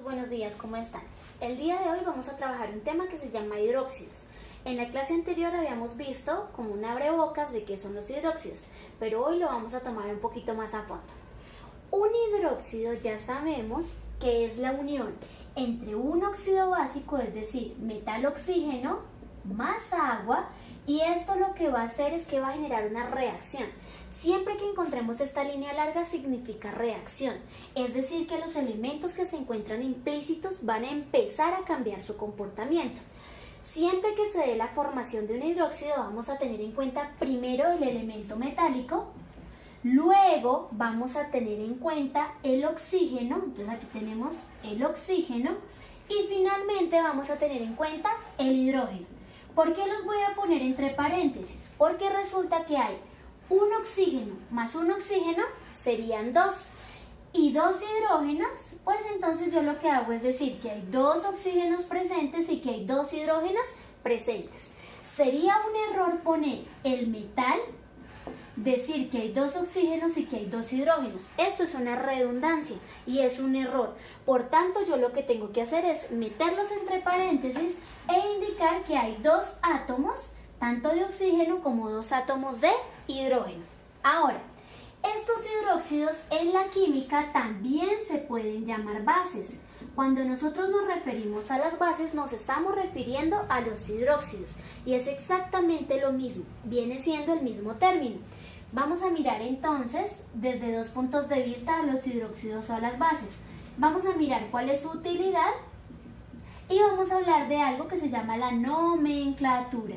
Buenos días, ¿cómo están? El día de hoy vamos a trabajar un tema que se llama hidróxidos. En la clase anterior habíamos visto como un abrebocas de qué son los hidróxidos, pero hoy lo vamos a tomar un poquito más a fondo. Un hidróxido ya sabemos que es la unión entre un óxido básico, es decir, metal-oxígeno, más agua, y esto lo que va a hacer es que va a generar una reacción. Siempre que encontremos esta línea larga significa reacción, es decir que los elementos que se encuentran implícitos van a empezar a cambiar su comportamiento. Siempre que se dé la formación de un hidróxido vamos a tener en cuenta primero el elemento metálico, luego vamos a tener en cuenta el oxígeno, entonces aquí tenemos el oxígeno, y finalmente vamos a tener en cuenta el hidrógeno. ¿Por qué los voy a poner entre paréntesis? Porque resulta que hay un oxígeno más un oxígeno serían 2 y 2 hidrógenos, pues entonces yo lo que hago es decir que hay 2 oxígenos presentes y que hay 2 hidrógenos presentes. Sería un error poner el metal, decir que hay 2 oxígenos y que hay 2 hidrógenos. Esto es una redundancia y es un error. Por tanto, yo lo que tengo que hacer es meterlos entre paréntesis e indicar que hay 2 átomos, tanto de oxígeno como 2 átomos de hidrógeno. Ahora, estos hidróxidos en la química también se pueden llamar bases. Cuando nosotros nos referimos a las bases nos estamos refiriendo a los hidróxidos y es exactamente lo mismo, viene siendo el mismo término. Vamos a mirar entonces desde dos puntos de vista a los hidróxidos o a las bases. Vamos a mirar cuál es su utilidad y vamos a hablar de algo que se llama la nomenclatura.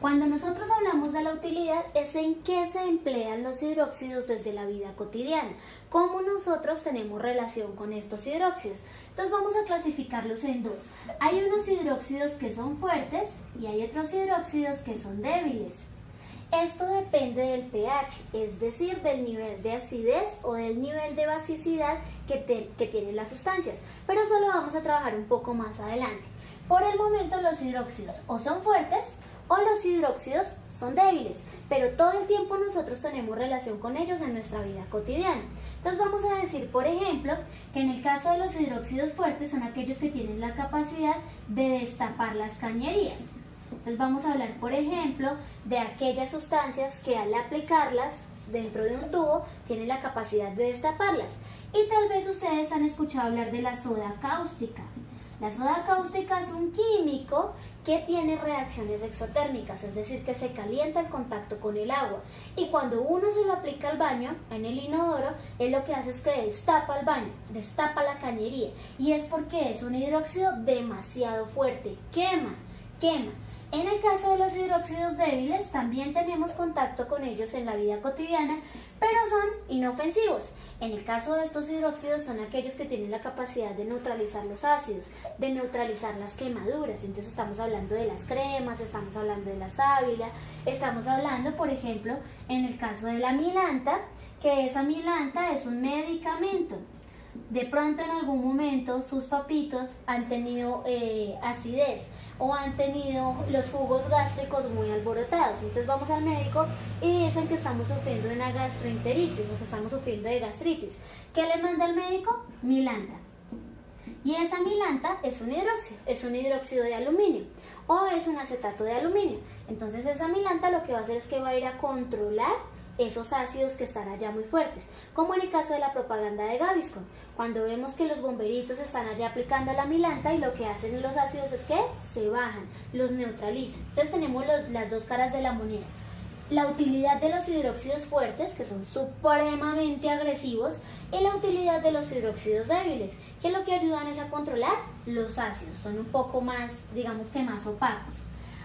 Cuando nosotros hablamos de la utilidad es en qué se emplean los hidróxidos desde la vida cotidiana, cómo nosotros tenemos relación con estos hidróxidos. Entonces vamos a clasificarlos en dos. Hay unos hidróxidos que son fuertes y hay otros hidróxidos que son débiles. Esto depende del pH, es decir, del nivel de acidez o del nivel de basicidad que tienen las sustancias, pero eso lo vamos a trabajar un poco más adelante. Por el momento los hidróxidos o son fuertes o los hidróxidos son débiles, pero todo el tiempo nosotros tenemos relación con ellos en nuestra vida cotidiana. Entonces vamos a decir, por ejemplo, que en el caso de los hidróxidos fuertes son aquellos que tienen la capacidad de destapar las cañerías. Entonces vamos a hablar, por ejemplo, de aquellas sustancias que al aplicarlas dentro de un tubo tienen la capacidad de destaparlas. Y tal vez ustedes han escuchado hablar de la soda cáustica. La soda cáustica es un químico que tiene reacciones exotérmicas, es decir, que se calienta al contacto con el agua. Y cuando uno se lo aplica al baño, en el inodoro, él lo que hace es que destapa el baño, destapa la cañería. Y es porque es un hidróxido demasiado fuerte, quema. En el caso de los hidróxidos débiles, también tenemos contacto con ellos en la vida cotidiana, pero son inofensivos. En el caso de estos hidróxidos son aquellos que tienen la capacidad de neutralizar los ácidos, de neutralizar las quemaduras. Entonces estamos hablando de las cremas, estamos hablando de la sábila, estamos hablando, por ejemplo, en el caso de la milanta, que esa milanta es un medicamento. De pronto en algún momento sus papitos han tenido acidez o han tenido los jugos gástricos muy alborotados. Entonces vamos al médico y dicen que estamos sufriendo de una gastroenteritis o que estamos sufriendo de gastritis. ¿Qué le manda el médico? Milanta. Y esa milanta es un hidróxido de aluminio o es un acetato de aluminio. Entonces esa milanta lo que va a hacer es que va a ir a controlar esos ácidos que están allá muy fuertes, como en el caso de la propaganda de Gaviscon, cuando vemos que los bomberitos están allá aplicando la milanta y lo que hacen los ácidos es que se bajan, los neutralizan. Entonces tenemos las dos caras de la moneda. La utilidad de los hidróxidos fuertes, que son supremamente agresivos, y la utilidad de los hidróxidos débiles, que lo que ayudan es a controlar los ácidos, son un poco más, digamos que más opacos.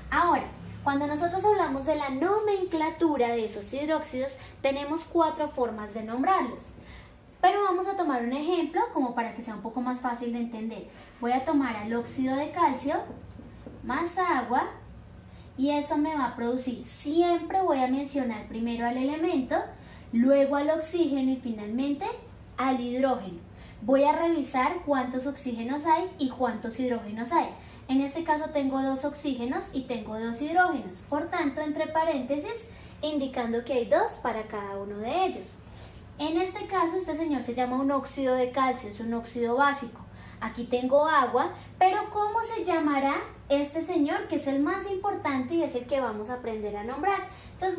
Ahora, cuando nosotros hablamos de la nomenclatura de esos hidróxidos, tenemos 4 formas de nombrarlos. Pero vamos a tomar un ejemplo como para que sea un poco más fácil de entender. Voy a tomar al óxido de calcio más agua y eso me va a producir. Siempre voy a mencionar primero al elemento, luego al oxígeno y finalmente al hidrógeno. Voy a revisar cuántos oxígenos hay y cuántos hidrógenos hay. En este caso tengo 2 oxígenos y tengo 2 hidrógenos, por tanto entre paréntesis indicando que hay 2 para cada uno de ellos. En este caso este señor se llama un óxido de calcio, es un óxido básico. aquí tengo agua, pero ¿cómo se llamará este señor que es el más importante y es el que vamos a aprender a nombrar? Entonces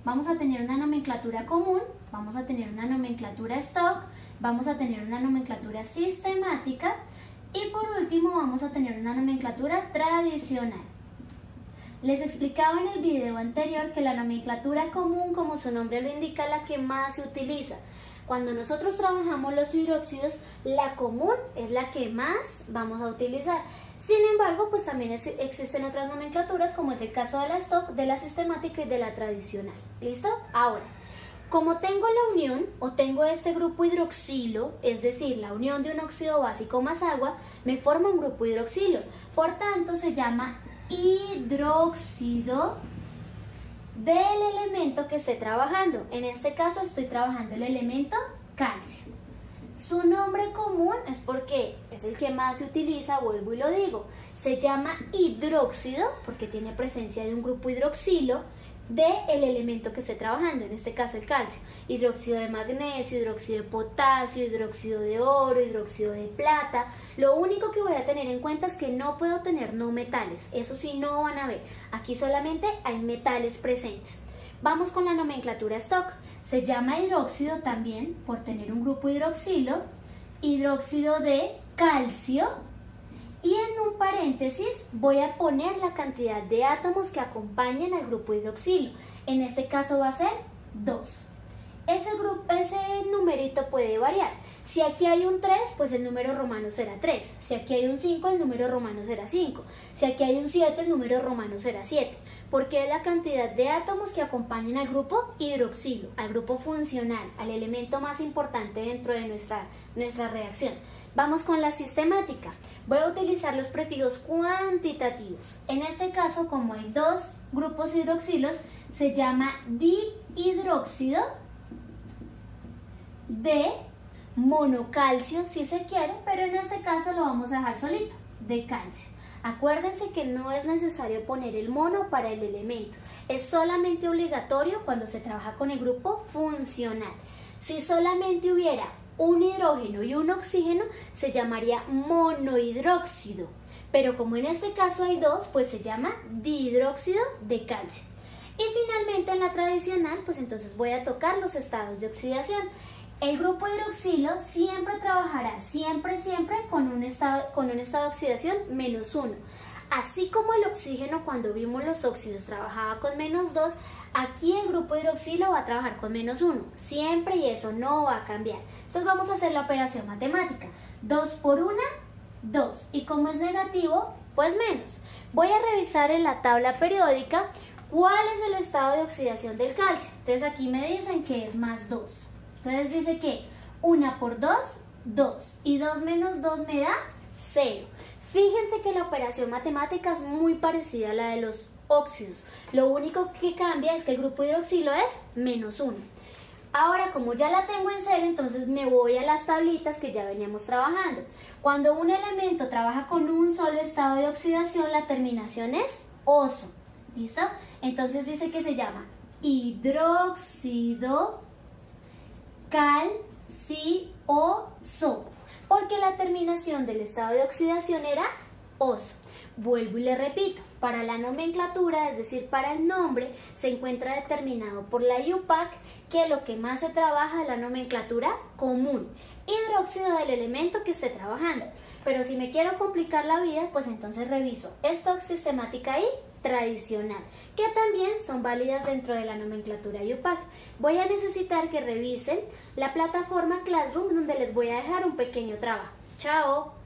vamos a tener una nomenclatura común, vamos a tener una nomenclatura stock, vamos a tener una nomenclatura sistemática y por último vamos a tener una nomenclatura tradicional. Les explicaba en el video anterior que la nomenclatura común, como su nombre lo indica, es la que más se utiliza. Cuando nosotros trabajamos los hidróxidos, la común es la que más vamos a utilizar. Sin embargo, pues también existen otras nomenclaturas, como es el caso de la stock, de la sistemática y de la tradicional. ¿Listo? Ahora, como tengo la unión o tengo este grupo hidroxilo, es decir, la unión de un óxido básico más agua, me forma un grupo hidroxilo. Por tanto, se llama hidróxido del elemento que esté trabajando. En este caso estoy trabajando el elemento calcio. Su nombre común es porque es el que más se utiliza, vuelvo y lo digo. Se llama hidróxido porque tiene presencia de un grupo hidroxilo del elemento que esté trabajando, en este caso el calcio. Hidróxido de magnesio, hidróxido de potasio, hidróxido de oro, hidróxido de plata. Lo único que voy a tener en cuenta es que no puedo tener no metales, eso sí no van a ver. Aquí solamente hay metales presentes. Vamos con la nomenclatura stock. Se llama hidróxido también por tener un grupo hidroxilo, hidróxido de calcio. Y en un paréntesis voy a poner la cantidad de átomos que acompañan al grupo hidroxilo. En este caso va a ser 2. Ese numerito puede variar. Si aquí hay un 3, pues el número romano será 3. Si aquí hay un 5, el número romano será 5. Si aquí hay un 7, el número romano será 7. Porque es la cantidad de átomos que acompañan al grupo hidroxilo, al grupo funcional, al elemento más importante dentro de nuestra reacción. Vamos con la sistemática. Voy a utilizar los prefijos cuantitativos. En este caso, como hay dos grupos hidroxilos, se llama dihidróxido de monocalcio, si se quiere, pero en este caso lo vamos a dejar solito, de calcio. Acuérdense que no es necesario poner el mono para el elemento. Es solamente obligatorio cuando se trabaja con el grupo funcional. Si solamente hubiera un hidrógeno y un oxígeno, se llamaría monohidróxido. Pero como en este caso hay dos, pues se llama dihidróxido de calcio. Y finalmente en la tradicional, pues entonces voy a tocar los estados de oxidación. El grupo hidroxilo siempre trabajará, siempre con un estado de oxidación -1. Así como el oxígeno, cuando vimos los óxidos, trabajaba con -2, aquí el grupo hidroxilo va a trabajar con -1, siempre, y eso no va a cambiar. Entonces vamos a hacer la operación matemática. 2 por 1, 2. Y como es negativo, pues menos. Voy a revisar en la tabla periódica cuál es el estado de oxidación del calcio. Entonces aquí me dicen que es +2. Entonces dice que 1 por 2, 2. Y 2 menos 2 me da 0. Fíjense que la operación matemática es muy parecida a la de los óxidos. Lo único que cambia es que el grupo hidroxilo es -1. Ahora, como ya la tengo en 0, entonces me voy a las tablitas que ya veníamos trabajando. Cuando un elemento trabaja con un solo estado de oxidación, la terminación es oso. ¿Listo? Entonces dice que se llama hidróxido calcioso, porque la terminación del estado de oxidación era oso. Vuelvo y le repito, para la nomenclatura, es decir, para el nombre, se encuentra determinado por la IUPAC que lo que más se trabaja es la nomenclatura común, hidróxido del elemento que esté trabajando. Pero si me quiero complicar la vida, pues entonces reviso stock, sistemática y tradicional, que también son válidas dentro de la nomenclatura IUPAC. Voy a necesitar que revisen la plataforma Classroom, donde les voy a dejar un pequeño trabajo. ¡Chao!